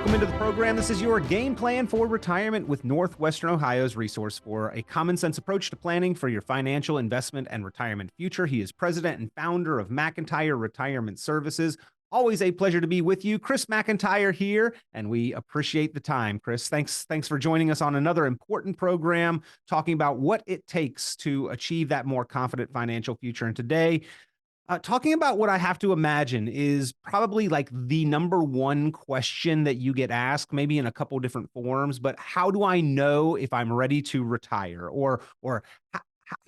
Welcome into the program. This is your game plan for retirement with Northwestern Ohio's resource for a common sense approach to planning for your financial investment and retirement future. He is president and founder of McIntire Retirement Services. Always a pleasure to be with you. Chris McIntire here, and we appreciate the time. Chris, thanks for joining us on another important program talking about what it takes to achieve that more confident financial future. And today, talking about what I have to imagine is probably like the number one question that you get asked, maybe in a couple different forms, but how do I know if I'm ready to retire, or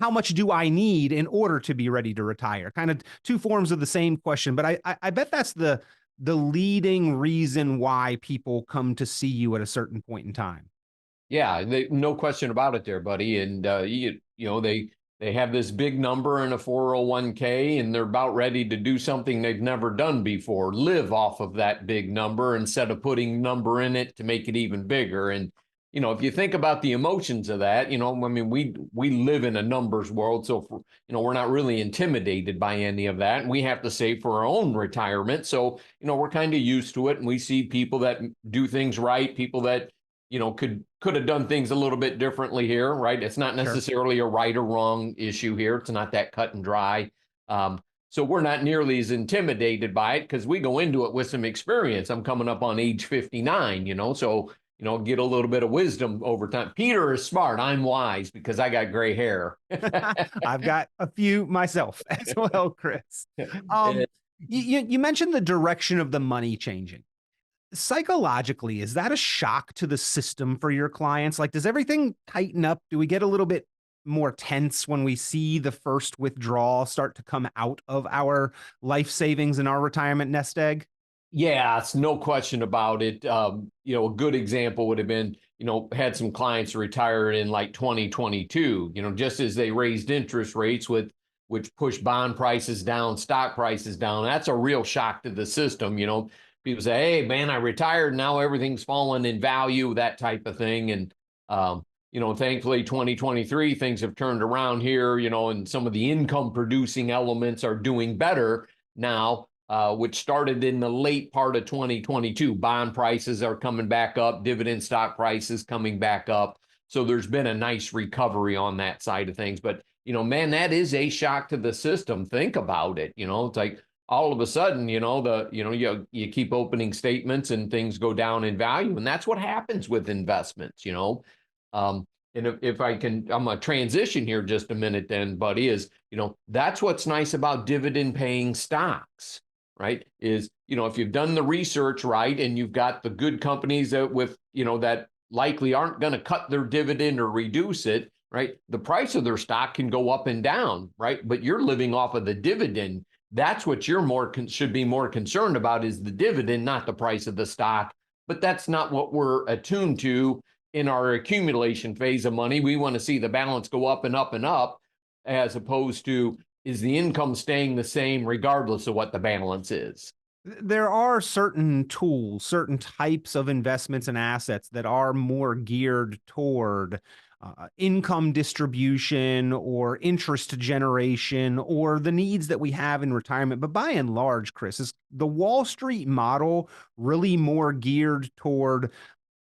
how much do I need in order to be ready to retire? Kind of two forms of the same question, but I bet that's the leading reason why people come to see you at a certain point in time. Yeah, no question about it there, buddy. And they have this big number in a 401k and they're about ready to do something they've never done before, live off of that big number instead of putting number in it to make it even bigger. And if you think about the emotions of that, we live in a numbers world, so we're not really intimidated by any of that, and we have to save for our own retirement. So we're kind of used to it, and we see people that do things right, people that could have done things a little bit differently here, right? It's not necessarily a right or wrong issue here. It's not that cut and dry. So we're not nearly as intimidated by it because we go into it with some experience. I'm coming up on age 59, so get a little bit of wisdom over time. Peter is smart. I'm wise because I got gray hair. I've got a few myself as well, Chris. You mentioned the direction of the money changing. Psychologically, is that a shock to the system for your clients? Like, does everything tighten up? Do we get a little bit more tense when we see the first withdrawal start to come out of our life savings and our retirement nest egg? Yeah, it's no question about it. A good example would have been, had some clients retire in like 2022, just as they raised interest rates which pushed bond prices down, stock prices down. That's a real shock to the system. People say, hey, man, I retired. Now everything's fallen in value, that type of thing. And, thankfully, 2023, things have turned around here, and some of the income producing elements are doing better now, which started in the late part of 2022. Bond prices are coming back up, dividend stock prices coming back up. So there's been a nice recovery on that side of things. But, man, that is a shock to the system. Think about it. It's like, all of a sudden, you keep opening statements and things go down in value. And that's what happens with investments, And if I can, I'm going to transition here just a minute then, buddy, is, that's what's nice about dividend paying stocks, right? Is, if you've done the research right and you've got the good companies that likely aren't going to cut their dividend or reduce it, right? The price of their stock can go up and down, right? But you're living off of the dividend. That's what you're should be more concerned about, is the dividend, not the price of the stock. But that's not what we're attuned to in our accumulation phase of money. We want to see the balance go up and up and up, as opposed to, is the income staying the same regardless of what the balance is? There are certain tools, certain types of investments and assets that are more geared toward income distribution or interest generation or the needs that we have in retirement. But by and large, Chris, is the Wall Street model really more geared toward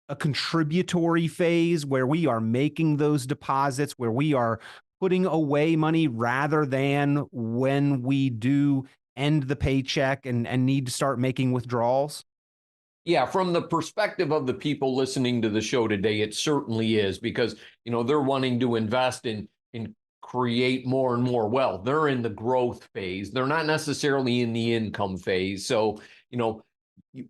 a contributory phase where we are making those deposits, where we are putting away money rather than when we do end the paycheck and need to start making withdrawals? Yeah, from the perspective of the people listening to the show today, it certainly is, because, they're wanting to invest and create more and more wealth. They're in the growth phase. They're not necessarily in the income phase. So,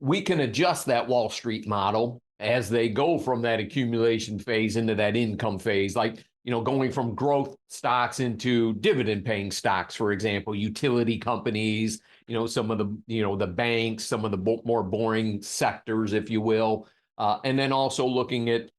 we can adjust that Wall Street model as they go from that accumulation phase into that income phase, like, going from growth stocks into dividend paying stocks, for example, utility companies, some of the banks, some of the more boring sectors, if you will. And then also looking at,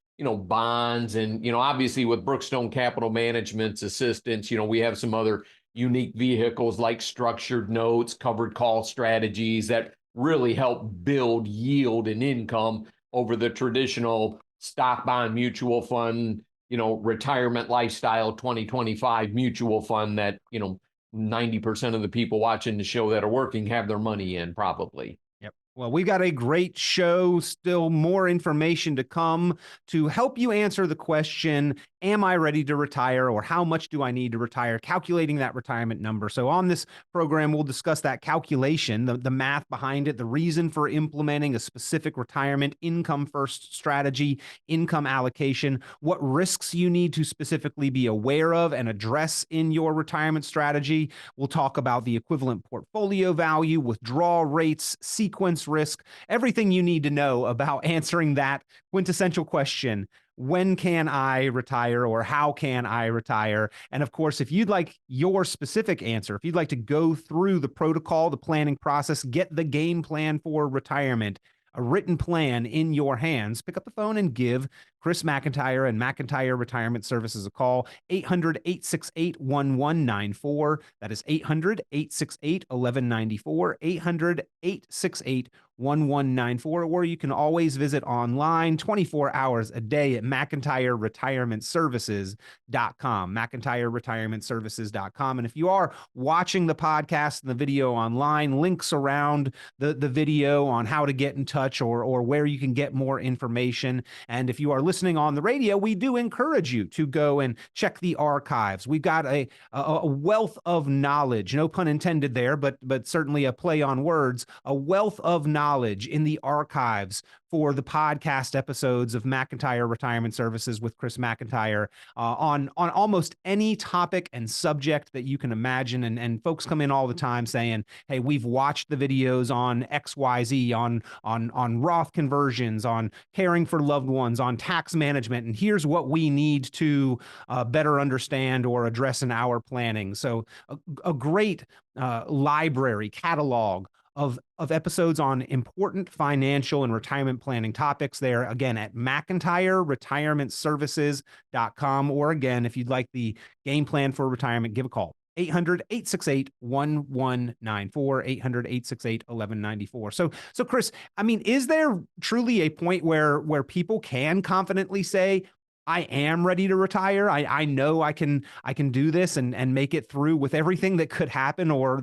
bonds and, obviously with Brookstone Capital Management's assistance, we have some other unique vehicles like structured notes, covered call strategies that really help build yield and income over the traditional stock bond mutual fund, retirement lifestyle 2025 mutual fund that, 90% of the people watching the show that are working have their money in, probably. Yep. Well, we've got a great show, still more information to come to help you answer the question, am I ready to retire, or how much do I need to retire? Calculating that retirement number. So on this program, we'll discuss that calculation, the math behind it, the reason for implementing a specific retirement income first strategy, income allocation, what risks you need to specifically be aware of and address in your retirement strategy. We'll talk about the equivalent portfolio value, withdrawal rates, sequence risk, everything you need to know about answering that quintessential question. When can I retire, or how can I retire? And of course, if you'd like your specific answer, if you'd like to go through the protocol, the planning process, get the game plan for retirement, a written plan in your hands, pick up the phone and give Chris McIntire and McIntire Retirement Services a call, 800-868-1194. That is 800-868-1194, 800-868-1194. Or you can always visit online 24 hours a day at McIntireRetirementServices.com, McIntireRetirementServices.com. And if you are watching the podcast and the video online, links around the video on how to get in touch, or where you can get more information. And if you are listening on the radio, we do encourage you to go and check the archives. We've got a wealth of knowledge, no pun intended there, but certainly a play on words, a wealth of knowledge in the archives for the podcast episodes of McIntyre Retirement Services with Chris McIntyre, on almost any topic and subject that you can imagine. And folks come in all the time saying, hey, we've watched the videos on XYZ, on Roth conversions, on caring for loved ones, on tax management, and here's what we need to better understand or address in our planning. So a great library catalog of episodes on important financial and retirement planning topics there, again, at McIntireRetirementServices.com. Or again, if you'd like the game plan for retirement, give a call, 800-868-1194, 800-868-1194. So Chris, I mean, is there truly a point where people can confidently say, I am ready to retire, I know I can do this and make it through with everything that could happen or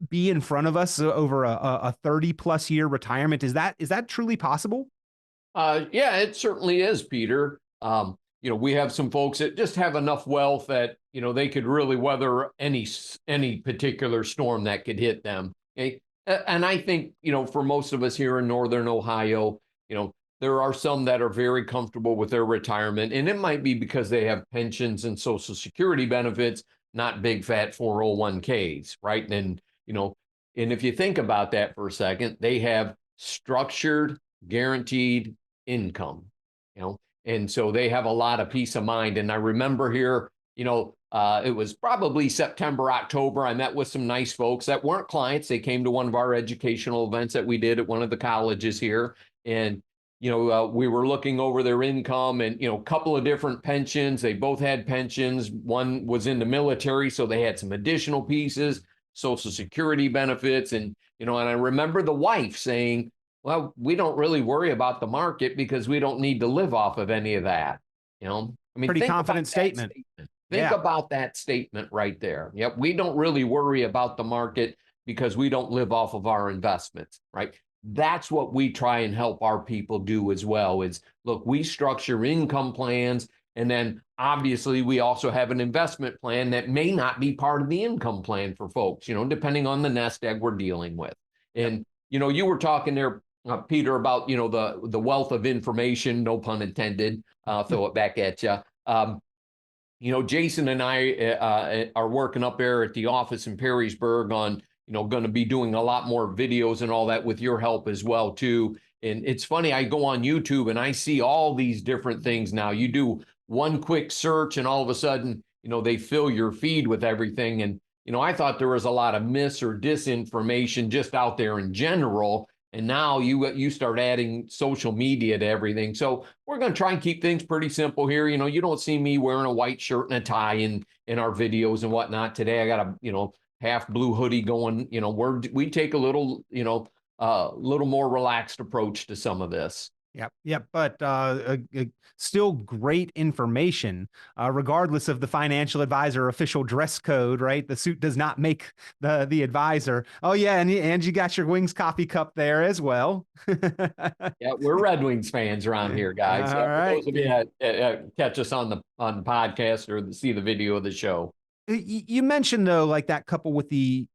be in front of us over a 30 plus year retirement? Is that truly possible? Yeah, it certainly is, Peter. We have some folks that just have enough wealth that, they could really weather any particular storm that could hit them. Okay. And I think, for most of us here in Northern Ohio, there are some that are very comfortable with their retirement, and it might be because they have pensions and Social Security benefits, not big fat 401ks, right? And if you think about that for a second, they have structured, guaranteed income, and so they have a lot of peace of mind. And I remember here, it was probably September, October. I met with some nice folks that weren't clients. They came to one of our educational events that we did at one of the colleges here. And, we were looking over their income and, a couple of different pensions. They both had pensions. One was in the military, so they had some additional pieces, Social Security benefits. And I remember the wife saying, well, we don't really worry about the market because we don't need to live off of any of that. I mean, pretty confident statement. Think about that statement right there. Yep. We don't really worry about the market because we don't live off of our investments, right? That's what we try and help our people do as well is, look, we structure income plans. And then obviously we also have an investment plan that may not be part of the income plan for folks, depending on the nest egg we're dealing with. And, you were talking there, Peter, about, the wealth of information, no pun intended, throw it back at you. Jason and I are working up there at the office in Perrysburg on, going to be doing a lot more videos and all that with your help as well, too. And it's funny, I go on YouTube and I see all these different things now. You do one quick search and all of a sudden, they fill your feed with everything. And, I thought there was a lot of mis or disinformation just out there in general. And now you start adding social media to everything. So we're going to try and keep things pretty simple here. You don't see me wearing a white shirt and a tie in our videos and whatnot. Today I got a, half blue hoodie going. We take a little, little more relaxed approach to some of this. Yep, yep. But still great information, regardless of the financial advisor official dress code, right? The suit does not make the advisor. Oh yeah, and you got your Wings coffee cup there as well. Yeah, we're Red Wings fans around here, guys. All For right. those of you that catch us on the podcast or see the video of the show. You mentioned though, like that couple with the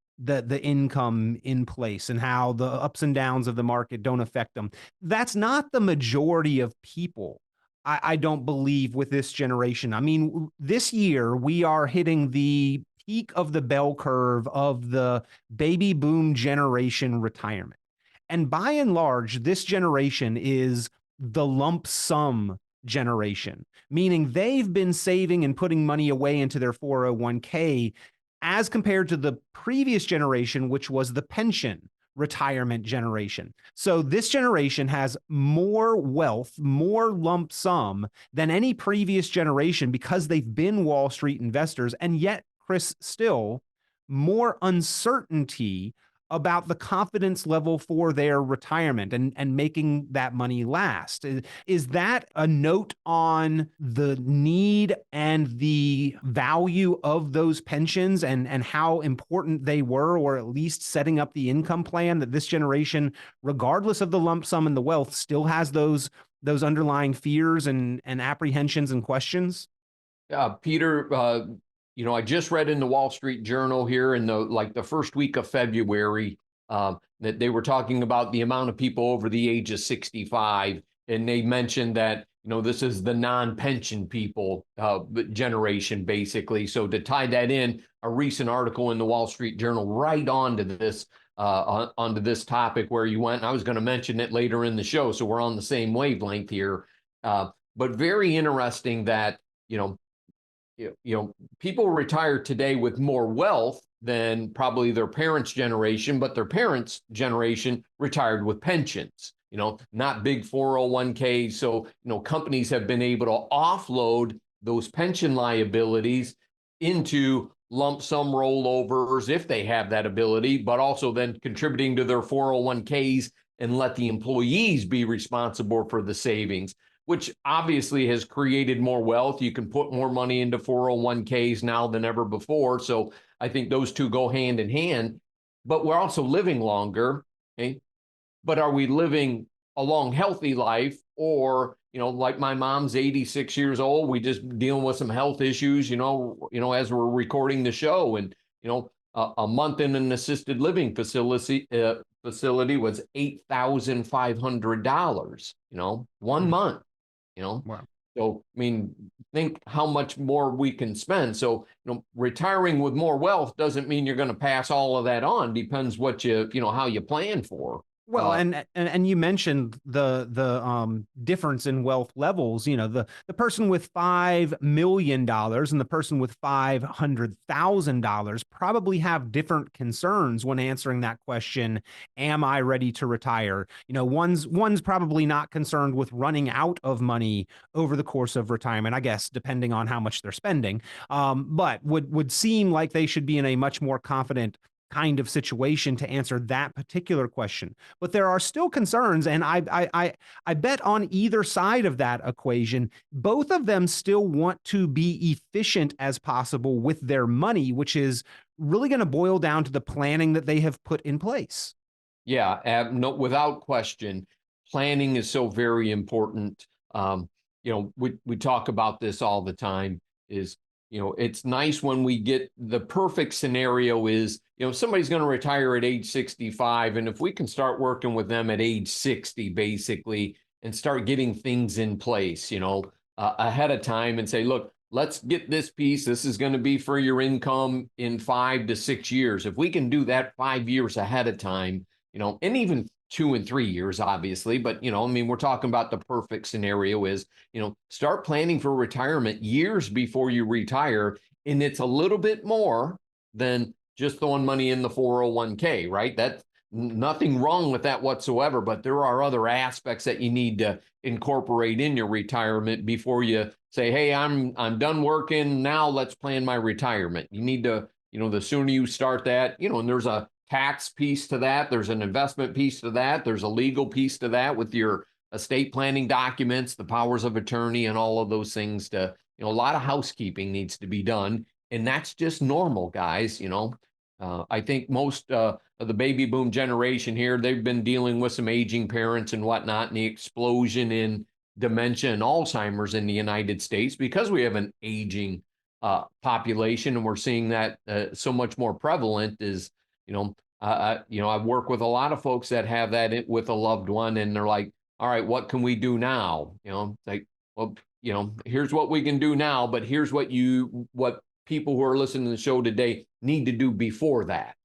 income in place and how the ups and downs of the market don't affect them. That's not the majority of people. I don't believe with this generation. I mean, this year we are hitting the peak of the bell curve of the baby boom generation retirement. And by and large, this generation is the lump sum generation, meaning they've been saving and putting money away into their 401k as compared to the previous generation, which was the pension retirement generation. So this generation has more wealth, more lump sum than any previous generation because they've been Wall Street investors. And yet, Chris, still more uncertainty about the confidence level for their retirement and making that money last. Is that a note on the need and the value of those pensions and how important they were, or at least setting up the income plan that this generation, regardless of the lump sum and the wealth, still has those underlying fears and apprehensions and questions? Peter, I just read in the Wall Street Journal here in the first week of February that they were talking about the amount of people over the age of 65, and they mentioned that this is the non-pension people generation, basically. So to tie that in, a recent article in the Wall Street Journal right onto this topic where you went. I was going to mention it later in the show, so we're on the same wavelength here. But very interesting that people retire today with more wealth than probably their parents' generation, but their parents' generation retired with pensions, not big 401ks. So, companies have been able to offload those pension liabilities into lump sum rollovers if they have that ability, but also then contributing to their 401ks and let the employees be responsible for the savings, which obviously has created more wealth. You can put more money into 401ks now than ever before. So I think those two go hand in hand, but we're also living longer. Okay. But are we living a long, healthy life? Or, like my mom's 86 years old, we just dealing with some health issues, as we're recording the show. And, a month in an assisted living facility was $8,500, 1 month. Wow. So, I mean, think how much more we can spend. So, retiring with more wealth doesn't mean you're going to pass all of that on. Depends what how you plan for. Well, and you mentioned the difference in wealth levels. The person with $5 million and the person with $500,000 probably have different concerns when answering that question. Am I ready to retire? One's probably not concerned with running out of money over the course of retirement, I guess, depending on how much they're spending. But would seem like they should be in a much more confident kind of situation to answer that particular question. But there are still concerns, and I bet on either side of that equation, both of them still want to be efficient as possible with their money, which is really going to boil down to the planning that they have put in place. Yeah, no, without question, planning is so very important. We talk about this all the time. It's nice when we get the perfect scenario is, somebody's going to retire at age 65. And if we can start working with them at age 60, basically, and start getting things in place, ahead of time and say, look, let's get this piece. This is going to be for your income in 5 to 6 years. If we can do that 5 years ahead of time, and even 2 and 3 years, obviously, but we're talking about the perfect scenario is, start planning for retirement years before you retire. And it's a little bit more than just throwing money in the 401k, right? That's nothing wrong with that whatsoever, but there are other aspects that you need to incorporate in your retirement before you say, hey, I'm done working. Now let's plan my retirement. You need to, the sooner you start that, and there's a tax piece to that. There's an investment piece to that. There's a legal piece to that with your estate planning documents, the powers of attorney, and all of those things to, a lot of housekeeping needs to be done. And that's just normal, guys. I think most of the baby boom generation here, they've been dealing with some aging parents and whatnot, and the explosion in dementia and Alzheimer's in the United States because we have an aging population, and we're seeing that so much more prevalent. Is I work with a lot of folks that have that with a loved one, and they're like, all right, what can we do now? Like, well, here's what we can do now, but here's what people who are listening to the show today need to do before that.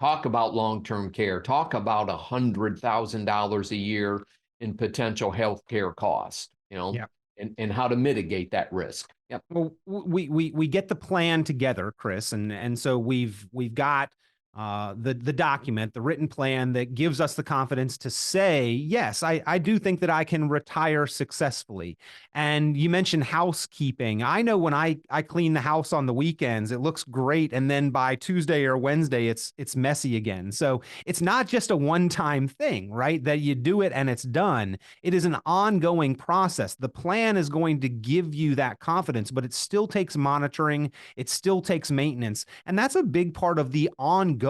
Talk about long-term care, talk about $100,000 a year in potential health care costs, Yeah. and how to mitigate that risk. Yep. Well, we get the plan together, Chris, and so we've got the document, the written plan that gives us the confidence to say, yes, I do think that I can retire successfully. And you mentioned housekeeping. I know when I clean the house on the weekends, it looks great, and then by Tuesday or Wednesday, it's messy again. So it's not just a one-time thing, right? That you do it and it's done. It is an ongoing process. The plan is going to give you that confidence, but it still takes monitoring. It still takes maintenance, and that's a big part of the ongoing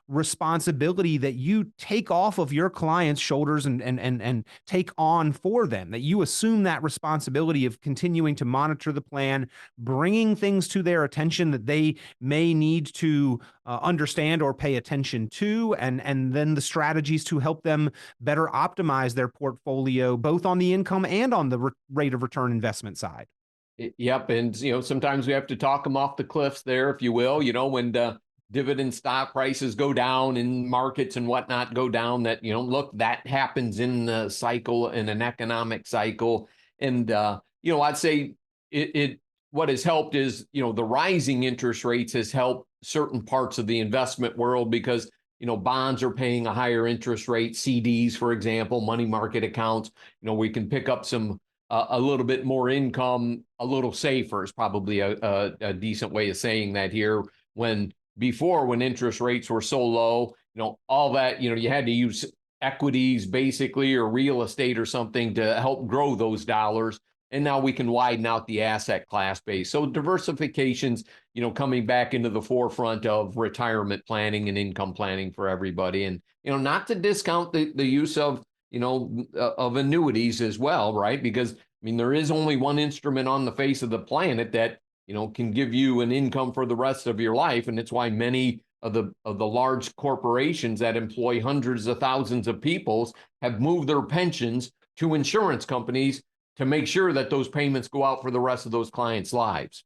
responsibility that you take off of your clients' shoulders and take on for them, that you assume that responsibility of continuing to monitor the plan, bringing things to their attention that they may need to understand or pay attention to, and then the strategies to help them better optimize their portfolio, both on the income and on the rate of return investment side. Yep. And, sometimes we have to talk them off the cliffs there, if you will, when the dividend stock prices go down and markets and whatnot go down, that, look, that happens in the cycle, in an economic cycle. And, I'd say what has helped is, the rising interest rates has helped certain parts of the investment world because, bonds are paying a higher interest rate, CDs, for example, money market accounts, we can pick up some a little bit more income, a little safer is probably a decent way of saying that here. When interest rates were so low, all that, you had to use equities basically, or real estate or something to help grow those dollars. And now we can widen out the asset class base. So diversification's, coming back into the forefront of retirement planning and income planning for everybody. And, not to discount the use of, of annuities as well, right? Because, there is only one instrument on the face of the planet that, can give you an income for the rest of your life. And it's why many of the large corporations that employ hundreds of thousands of people have moved their pensions to insurance companies to make sure that those payments go out for the rest of those clients' lives.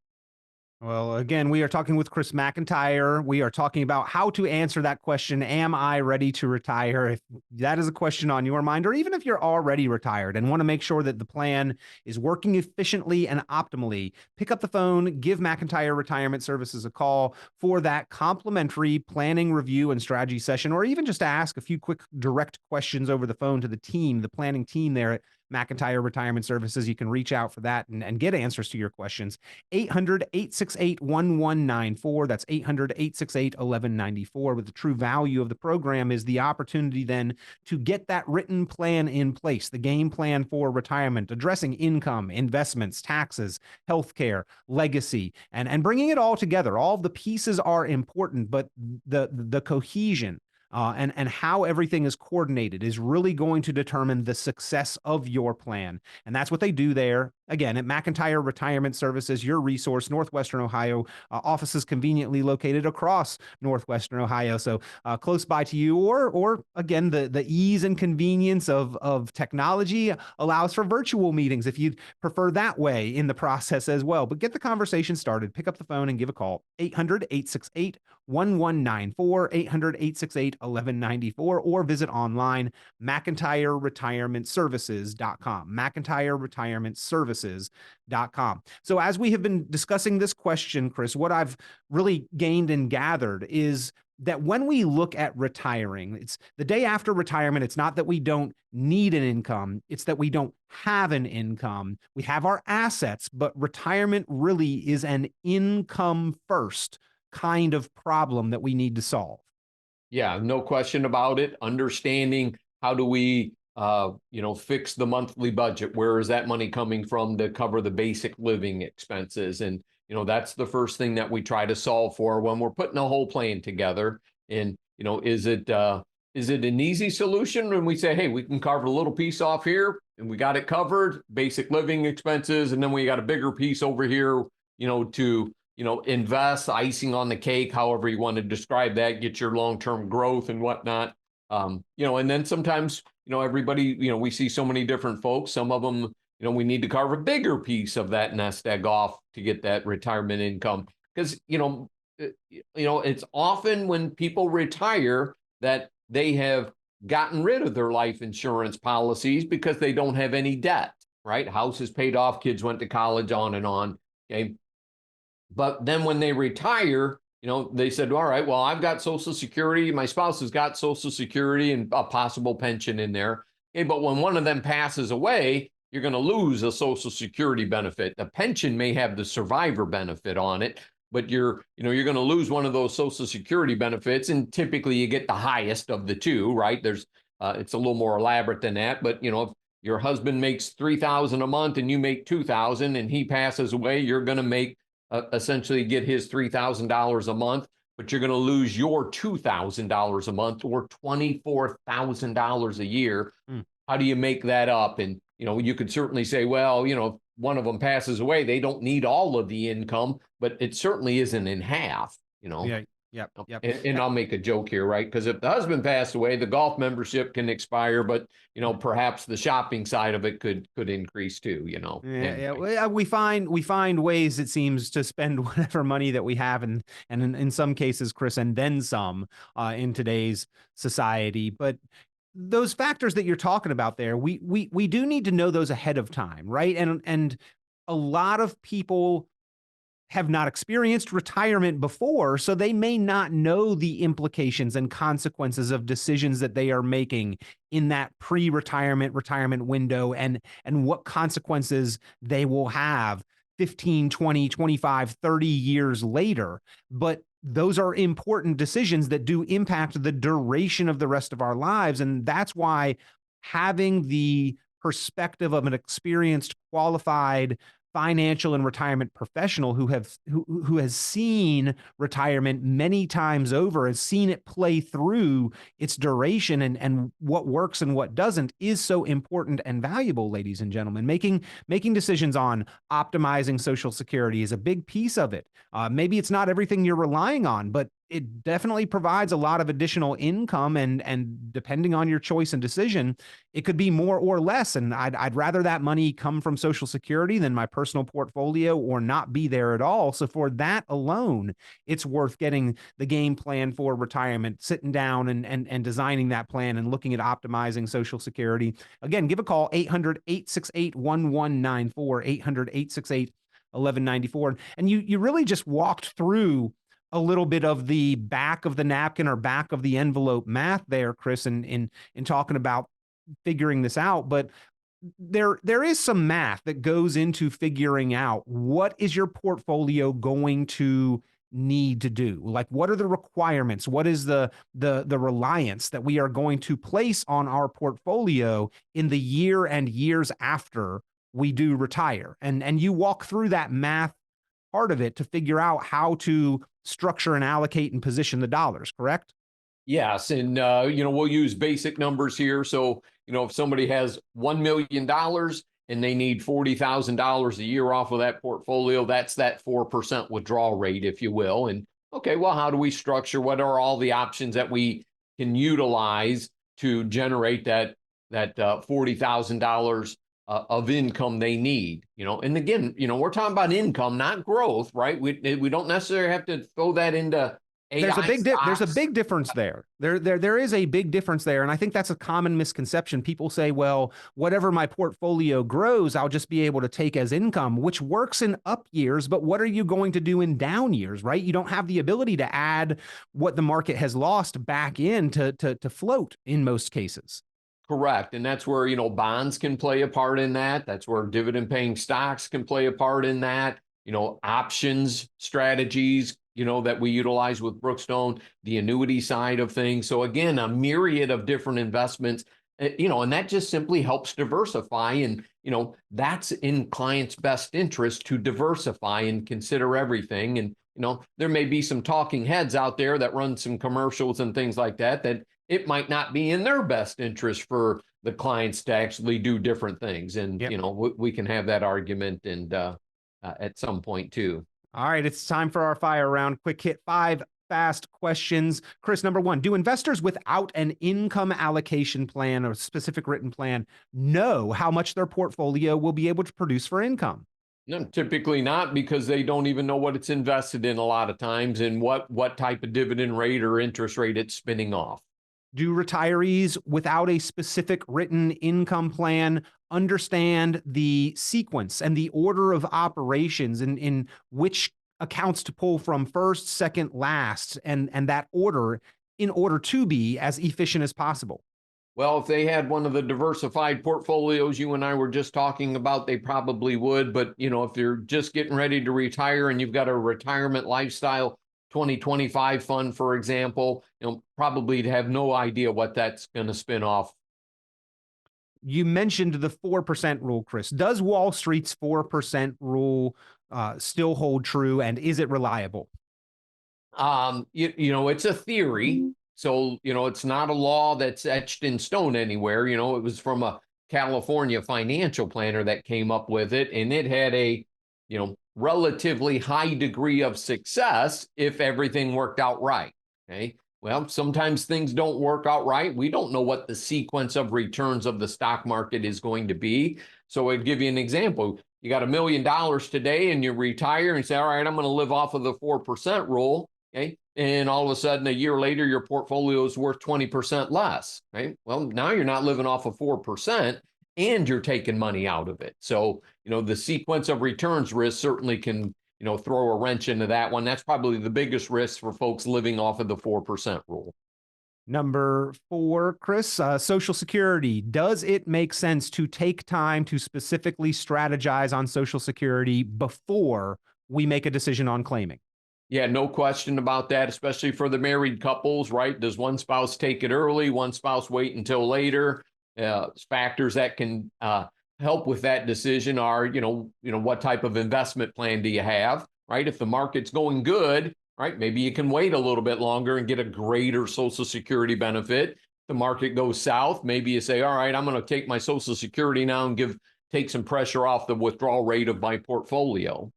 Well, again, we are talking with Chris McIntire. We are talking about how to answer that question, am I ready to retire? If that is a question on your mind, or even if you're already retired and want to make sure that the plan is working efficiently and optimally, pick up the phone, give McIntire Retirement Services a call for that complimentary planning review and strategy session, or even just to ask a few quick direct questions over the phone to the team, the planning team there at McIntire Retirement Services. You can reach out for that and get answers to your questions. 800-868-1194. That's 800-868-1194. But the true value of the program is the opportunity then to get that written plan in place, the game plan for retirement, addressing income, investments, taxes, healthcare, legacy, and bringing it all together. All of the pieces are important, but the cohesion and how everything is coordinated is really going to determine the success of your plan. And that's what they do there. Again, at McIntire Retirement Services, your resource, Northwestern Ohio, offices conveniently located across Northwestern Ohio. So close by to you, or again, the ease and convenience of technology allows for virtual meetings if you'd prefer that way in the process as well. But get the conversation started. Pick up the phone and give a call. 800-868-1194, 800-868-1194, or visit online, McIntyreRetirementServices.com. McIntyreRetirementServices.com. So as we have been discussing this question, Chris, what I've really gained and gathered is that when we look at retiring, it's the day after retirement. It's not that we don't need an income. It's that we don't have an income. We have our assets, but retirement really is an income first kind of problem that we need to solve. Yeah, no question about it. Understanding how do we fix the monthly budget. Where is that money coming from to cover the basic living expenses? And, that's the first thing that we try to solve for when we're putting a whole plan together. And, is it an easy solution when we say, hey, we can carve a little piece off here and we got it covered, basic living expenses, and then we got a bigger piece over here, to, invest, icing on the cake, however you want to describe that, get your long-term growth and whatnot. And then sometimes, everybody, we see so many different folks. Some of them, we need to carve a bigger piece of that nest egg off to get that retirement income. Because, it's often when people retire that they have gotten rid of their life insurance policies because they don't have any debt, right? House is paid off, kids went to college, on and on. Okay. But then when they retire, they said, all right, well, I've got Social Security. My spouse has got Social Security and a possible pension in there. Okay, but when one of them passes away, you're going to lose a Social Security benefit. The pension may have the survivor benefit on it, but you're going to lose one of those Social Security benefits. And typically you get the highest of the two, right? It's a little more elaborate than that. But, if your husband makes $3,000 a month and you make $2,000 and he passes away, you're going to make essentially get his $3,000 a month, but you're going to lose your $2,000 a month or $24,000 a year. How do you make that up? And, you could certainly say, well, if one of them passes away, they don't need all of the income, but it certainly isn't in half, Yeah. Yep. Yep. And I'll make a joke here, right? Because if the husband passed away, the golf membership can expire, but perhaps the shopping side of it could increase too. We find ways, it seems, to spend whatever money that we have, and in some cases, Chris, and then some in today's society. But those factors that you're talking about there, we do need to know those ahead of time, right? And a lot of people have not experienced retirement before, so they may not know the implications and consequences of decisions that they are making in that retirement window, and what consequences they will have 15, 20, 25, 30 years later. But those are important decisions that do impact the duration of the rest of our lives. And that's why having the perspective of an experienced, qualified financial and retirement professional who has seen retirement many times over, has seen it play through its duration, and what works and what doesn't, is so important and valuable, ladies and gentlemen. Making decisions on optimizing Social Security is a big piece of it. Maybe it's not everything you're relying on, but it definitely provides a lot of additional income, and depending on your choice and decision, it could be more or less. And I'd rather that money come from Social Security than my personal portfolio, or not be there at all. So for that alone, it's worth getting the game plan for retirement, sitting down and designing that plan and looking at optimizing Social Security. Again, give a call, 800-868-1194, 800-868-1194. And you really just walked through a little bit of the back of the napkin or back of the envelope math there, Chris, in talking about figuring this out. But there is some math that goes into figuring out what is your portfolio going to need to do. Like, what are the requirements? What is the reliance that we are going to place on our portfolio in the year and years after we do retire? And you walk through that math part of it to figure out how to structure and allocate and position the dollars, correct? Yes. And, we'll use basic numbers here. So, if somebody has $1 million and they need $40,000 a year off of that portfolio, that's that 4% withdrawal rate, if you will. And okay, well, how do we structure? What are all the options that we can utilize to generate that $40,000 of income they need? And again, we're talking about income, not growth, right? We don't necessarily have to throw that into AI. There's a big difference there. There is a big difference there. And I think that's a common misconception. People say, well, whatever my portfolio grows, I'll just be able to take as income, which works in up years. But what are you going to do in down years, right? You don't have the ability to add what the market has lost back in to float in most cases. Correct. And that's where, bonds can play a part in that. That's where dividend paying stocks can play a part in that. Options strategies, that we utilize with Brookstone, the annuity side of things. So again, a myriad of different investments And that just simply helps diversify. And, that's in clients' best interest to diversify and consider everything. And, there may be some talking heads out there that run some commercials and things like that it might not be in their best interest for the clients to actually do different things. And, Yep. we can have that argument and at some point too. All right, it's time for our fire round. Quick hit 5 fast questions. Chris, number 1, do investors without an income allocation plan or specific written plan know how much their portfolio will be able to produce for income? No, typically not, because they don't even know what it's invested in a lot of times and what type of dividend rate or interest rate it's spinning off. Do retirees without a specific written income plan understand the sequence and the order of operations in which accounts to pull from first, second, last, and that order in order to be as efficient as possible? Well, if they had one of the diversified portfolios you and I were just talking about, they probably would. But, if they're just getting ready to retire and you've got a retirement lifestyle 2025 fund, for example, probably have no idea what that's going to spin off. You mentioned the 4% rule, Chris. Does Wall Street's 4% rule still hold true, and is it reliable? It's a theory. So, it's not a law that's etched in stone anywhere. It was from a California financial planner that came up with it, and it had a, relatively high degree of success if everything worked out right. Okay. Well, sometimes things don't work out right. We don't know what the sequence of returns of the stock market is going to be. So I'd give you an example. You got $1 million today and you retire and say, all right, I'm going to live off of the 4% rule. Okay. And all of a sudden, a year later, your portfolio is worth 20% less. Right. Well, now you're not living off of 4% and you're taking money out of it. So, the sequence of returns risk certainly can, throw a wrench into that one. That's probably the biggest risk for folks living off of the 4% rule. Number 4, Chris, Social Security. Does it make sense to take time to specifically strategize on Social Security before we make a decision on claiming? Yeah, no question about that, especially for the married couples, right? Does one spouse take it early, one spouse wait until later? Factors that can help with that decision are, what type of investment plan do you have, right? If the market's going good, right, maybe you can wait a little bit longer and get a greater Social Security benefit. If the market goes south, maybe you say, all right, I'm going to take my Social Security now and take some pressure off the withdrawal rate of my portfolio.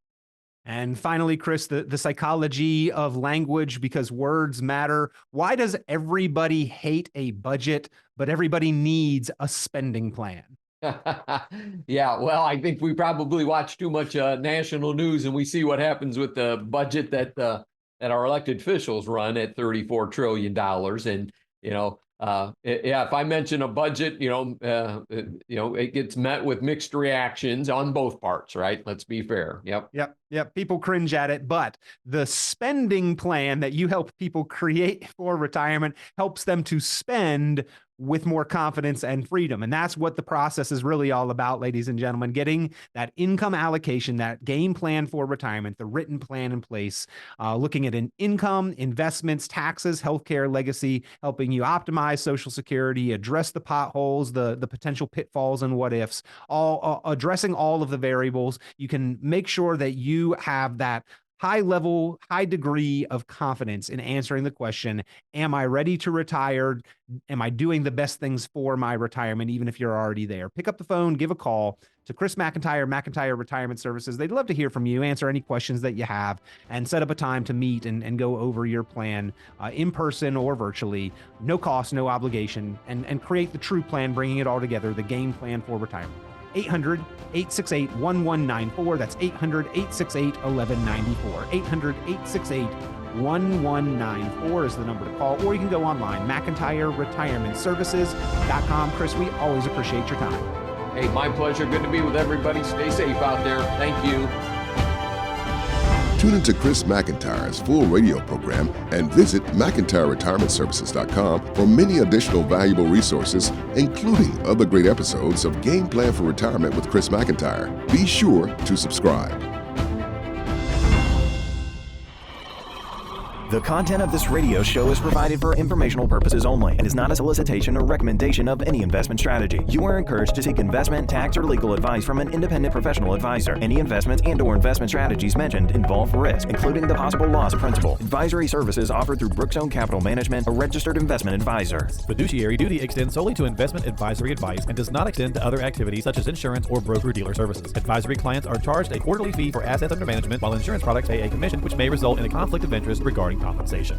And finally, Chris, the psychology of language, because words matter. Why does everybody hate a budget, but everybody needs a spending plan? Yeah, well, I think we probably watch too much national news and we see what happens with the budget that our elected officials run at $34 trillion. And, if I mention a budget, it gets met with mixed reactions on both parts, right? Let's be fair. Yep. People cringe at it, but the spending plan that you help people create for retirement helps them to spend with more confidence and freedom. And that's what the process is really all about, ladies and gentlemen, getting that income allocation, that game plan for retirement, the written plan in place, looking at an income, investments, taxes, healthcare, legacy, helping you optimize Social Security, address the potholes, the potential pitfalls and what ifs, all addressing all of the variables. You can make sure that you have that high level, high degree of confidence in answering the question, am I ready to retire? Am I doing the best things for my retirement, even if you're already there? Pick up the phone, give a call to Chris McIntire, McIntire Retirement Services. They'd love to hear from you, answer any questions that you have, and set up a time to meet and go over your plan in person or virtually. No cost, no obligation, and create the true plan, bringing it all together, the game plan for retirement. 800-868-1194. That's 800-868-1194. 800-868-1194 is the number to call, or you can go online, McIntireRetirementServices.com. Chris, we always appreciate your time. Hey, my pleasure. Good to be with everybody. Stay safe out there. Thank you. Tune into Chris McIntire's full radio program and visit McIntireRetirementServices.com for many additional valuable resources, including other great episodes of Game Plan for Retirement with Chris McIntyre. Be sure to subscribe. The content of this radio show is provided for informational purposes only and is not a solicitation or recommendation of any investment strategy. You are encouraged to seek investment, tax, or legal advice from an independent professional advisor. Any investments and/or investment strategies mentioned involve risk, including the possible loss of principal. Advisory services offered through Brookstone Capital Management, a registered investment advisor. Fiduciary duty extends solely to investment advisory advice and does not extend to other activities such as insurance or broker-dealer services. Advisory clients are charged a quarterly fee for assets under management, while insurance products pay a commission, which may result in a conflict of interest regarding compensation.